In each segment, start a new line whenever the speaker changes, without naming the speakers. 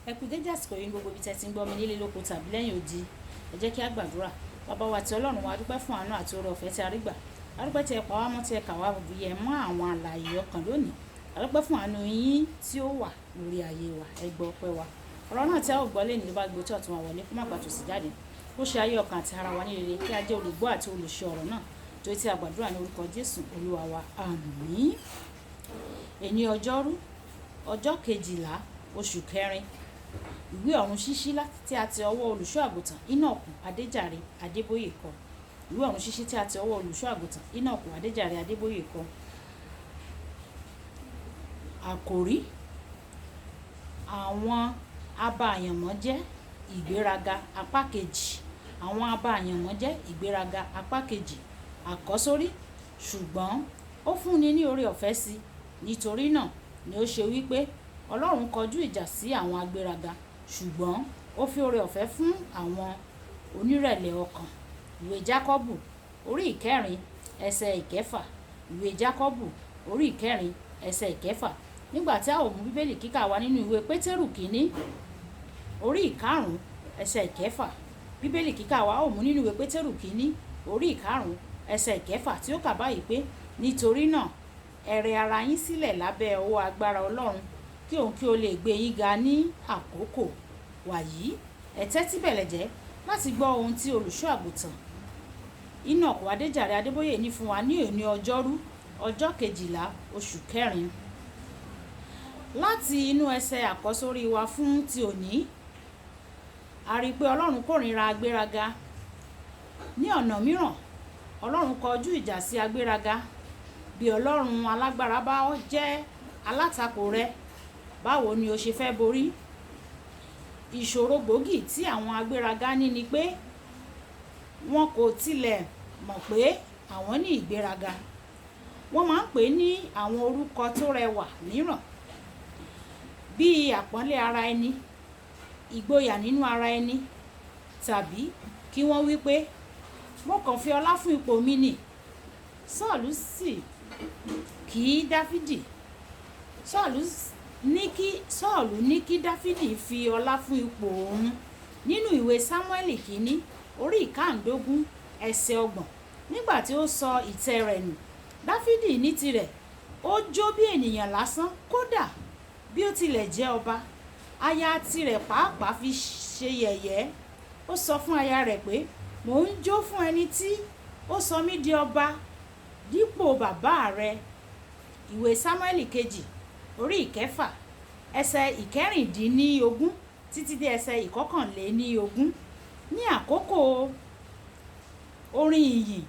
Ẹ kú dédé àsìkò yìí gbogbo ibi tẹ́ ti ń gbọ́ mi nílé lóko tàbí lẹ́yìn odi. Ẹ jẹ́ kí a gbàdúrà. Bàbá wa àti Ọlọ́run wa, a dúpẹ́ fún àánú àti oore ọ̀fẹ́ tí a rí gbà. A dúpẹ́ tí ẹ pa wá mọ́, tí ẹ kà wá yẹ mọ́ àwọn àlàyé ọkàn lónìí. A dúpẹ́ fún àánú yín tí ó wà lórí ayé wa. Ẹ gbọ́ ọpẹ́ wa. Ọ̀rọ̀ náà tí a ó gbọ́ lẹ́yìn ló bá gbé tí ọ̀tún wa wọlé kó má gbà tòsí jáde. Ó ṣe ayé ọkàn àti ara wa ní rere, kí a jẹ́ olùgbọ́ àti olùṣe ọ̀rọ̀ náà. Torí tí a gbàdúrà ní orúkọ Jésù Olúwa wa. Àmín. Èní ọjọ́rú, ọjọ́ 12 oṣù kẹrin. Ìwé ọ̀run ṣíṣí tí a ti ọwọ́ olùṣọ́ àgùntàn Enoch Adeboye kọ. Ìwé ọ̀run ṣíṣí tí a ti ọwọ́ olùṣọ́ àgùntàn Enoch Adeboye kọ. Àkòrí: àwọn abàyànmọ́ jẹ́ ìgbéraga apá kejì. Àwọn abàyànmọ́ jẹ́ ìgbéraga apá kejì. Àkọ́sórí: ṣùgbọ́n ó fúnni ní oore ọ̀fẹ́ sí. Nítorí náà ni ó ṣe wípé Ọlọ́run kọjú ìjà sí àwọn agbéraga, ṣùgbọ́n ó fi oore ọ̀fẹ́ fún àwọn onírẹ̀lẹ̀ ọkàn. Ìwé Jákọ́bù orí ìkẹrin ẹsẹ̀ ìkẹfà. Ìwé Jákọ́bù orí ìkẹrin ẹsẹ̀ ìkẹfà. Nígbà tí a ò mú bíbélì kíkà wa nínú ìwé Pétérù kìíní orí ìkarùn ẹsẹ̀ ìkẹfà. Bíbélì kíkà wa ò mú nínú ìwé Pétérù kìíní orí ìkarùn ẹsẹ̀ ìkẹfà, tí ó kà báyìí pé: nítorí náà ẹ rẹ ara yín sílẹ̀ lábẹ́ ọwọ́ agbára Ọlọ́run, kí òun kí ó lè gbé yín ga ní àkókò wàyí. Ẹ tẹ́tí bẹ̀lẹ̀ jẹ́ láti gbọ́ ohun tí olùṣọ́ àgùntàn Enoch Adeboye ní fún wa ní òní ọjọ́rú, ọjọ́ 12 oṣù kẹrin. Láti inú ẹsẹ̀ àkọ́sórí wa fún ti òní, a rí i pé Ọlọ́run kórìíra agbéraga. Ní ọ̀nà mìíràn, Ọlọ́run kọjú ìjà sí agbéraga. Bí Ọlọ́run alágbára bá jẹ́ alátakò rẹ, báwo ni o ṣe fẹ́ borí? Ìṣòro gbòógì tí àwọn agbéraga ní ni pé wọn kò tilẹ̀ mọ̀ pé àwọn ní ìgbéraga. Wọ́n máa ń pè ní àwọn orúkọ tó rẹwà mìíràn, bíi àpọ́nlé ara ẹni, ìgboyà nínú ara ẹni, tàbí kí wọ́n wí pé mo kàn fi ọlá fún ipò mi nì. Sọ́ọ̀lù sì kí Dáfídì. Sọ́ọ̀lù ní kí Dáfídì fi ọlá fún ipò òun. Nínú ìwé Sámúẹ́lì kìíní orí ìkáǹdógún ẹsẹ̀ 30. Nígbà tí ó sọ ìtẹ́ rẹ̀ nù, Dáfídì ní tirẹ̀, ó jó bí ènìyàn lásán. Kódà bí ó tilẹ̀ jẹ́ ọba, aya tirẹ̀ pàápàá fi ṣe yẹ̀yẹ́. Ó sọ fún aya rẹ̀ pé, mò ń jó fún ẹni tí ó sọ mí di ọba dípò bàbá rẹ̀. Ìwé Sámúẹ́lì kejì orí ìkẹfà ẹsẹ̀ ìkẹrìndínlógún títí dé ẹsẹ̀ ìkọkànléníogún. Ní àkókò orin ìyìn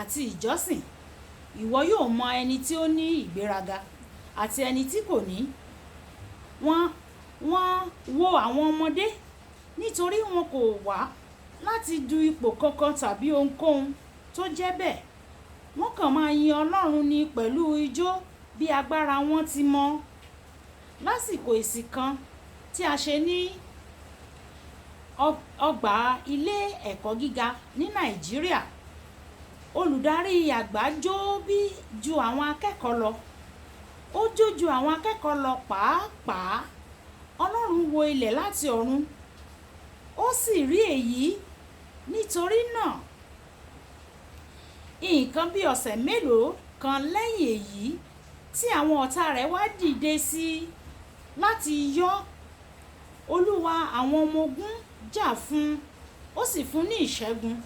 àti ìjọsìn, ìwọ yóò mọ ẹni tí ó ní ìgbéraga àti ẹni tí kò ní. Wọ́n wo àwọn ọmọdé nítorí wọn kò wá láti du ipò kankan tàbí ohunkóhun tó jẹ́ bẹ́ẹ̀. Wọ́n kàn máa yin Ọlọ́run ní pẹ̀lú ijó bí agbára wọn ti mọ. Lásìkò ìsìn kan tí a ṣe ní ọgbà ilé ẹ̀kọ́ gíga ní Nàìjíríà, olùdarí àgbà jó ju àwọn akẹ́kọ̀ọ́ lọ. Ó jó ju àwọn akẹ́kọ̀ọ́ lọ pàápàá. Ọlọ́run wo ilẹ̀ láti ọ̀run, ó sì rí èyí. Nítorí náà, nǹkan bí ọ̀sẹ̀ mélòó kan lẹ́yìn èyí, tí àwọn ọ̀tá rẹ̀ wá dìde sí i láti yọ, Olúwa àwọn ọmọ ogun jà fún un, ó sì fún ní ìṣẹ́gun.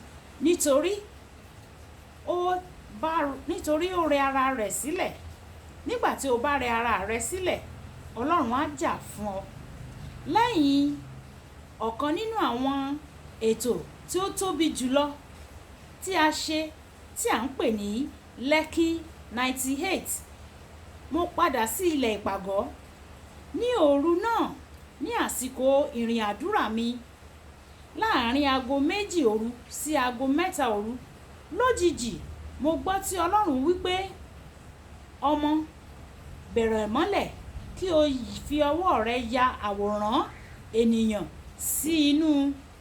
Nítorí ó rẹ ara rẹ̀ sílẹ̀. Nígbà tí o bá rẹ ara rẹ̀ sílẹ̀, Ọlọ́run á jà fún ọ. Lẹ́yìn ọ̀kan nínú àwọn ètò tí ó tóbi jùlọ tí a ṣe, tí à ń pè ní Lekki 98, mo padà sí ilẹ̀ ìpàgọ́. Ní òru náà, ní àsìkò ìrìn àdúrà mi, láàárín aago 2 òru sí aago 3 òru, lójijì mo gbọ́ tí Ọlọ́run wí pé, ọmọ, bẹ̀rẹ̀ mọ́lẹ̀ kí o fi ọwọ́ rẹ ya àwòrán ènìyàn sí inú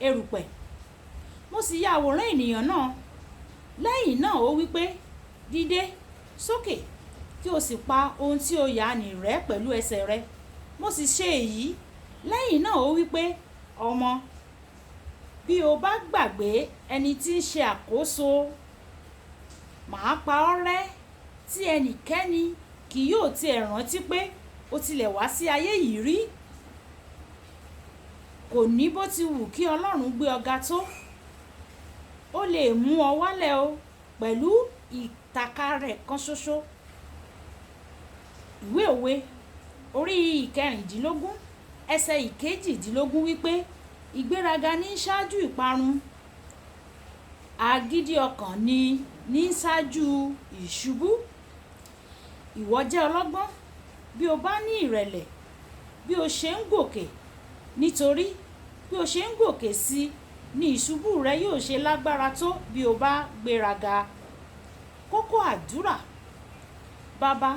erùpẹ̀. Mo sì ya àwòrán ènìyàn náà. Lẹ́yìn náà ó wí pé, dìde sókè kí o sì pa ohun tí o yà nì rẹ́ pẹ̀lú ẹsẹ̀ rẹ. Mo sì ṣe èyí. lẹ́yìn náà ó wí pé ọmọ, bí o bá gbàgbé ẹni tí ń ṣe àkóso, màá pa ọ́ rẹ́ tí ẹnikẹ́ni kì yóò tiẹ̀ rántí pé o tilẹ̀ wá sí ayé yìí rí. Kò ní bó ti wù kí Ọlọ́run gbé ọ ga tó, ó lè mú ọ wálẹ̀ o pẹ̀lú ìtàkà rẹ̀ kan ṣoṣo. Ìwé òwe orí ìkẹrìndínlógún ẹsẹ̀ ìkejìdínlógún wípé ìgbéraga ní ṣáájú ìparun, agídí ọkàn ní ṣáájú ìṣubú. Ìwọ jẹ́ ọlọ́gbọ́n bí o bá ní ìrẹ̀lẹ̀ bí o ṣe ń gòkè, nítorí bí o ṣe ń gòkè sí ni ìṣubú rẹ yóò ṣe lágbára tó bí o bá gbéraga. Kókó àdúrà: Baba,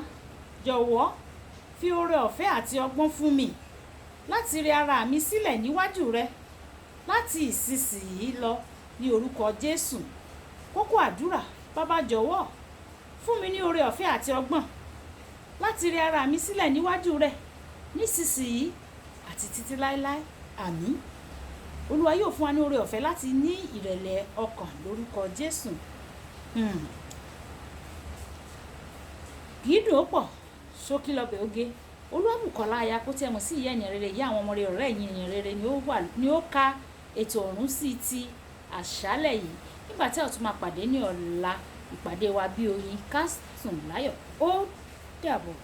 jọ̀wọ́ fi oore ọ̀fẹ́ àti ọgbọ́n fún mi láti rẹ ara mi sílẹ̀ níwájú rẹ láti ìsinsìnyí lọ ní orúkọ Jésù. Kókó àdúrà: Baba, jọ̀wọ́ fún mi ní oore ọ̀fẹ́ àti ọgbọ́n láti rẹ ara mi sílẹ̀ níwájú rẹ nísinsìnyí àti títí láéláé. Àmín. Olúwa yóò fún wa ní oore ọ̀fẹ́ láti ní ìrẹ̀lẹ̀ ọkàn lórúkọ Jésù. Kì í dùn ó pọ̀, ṣókí lọ́bẹ̀ oge. Olúwabùkọ́lá aya kó tí ẹ mọ̀ sí ìyá ènìyàn rere, ìyá àwọn ọmọ rere, ọ̀rẹ́ ẹ̀yin ènìyàn rere ni ó ka ètò ọ̀run sí ti àṣálẹ̀ yìí. Nígbà tí a tún máa pàdé ní ọ̀la, ìpàdé wa bí oyin ká sùn láyọ̀. Ó dàbọ̀.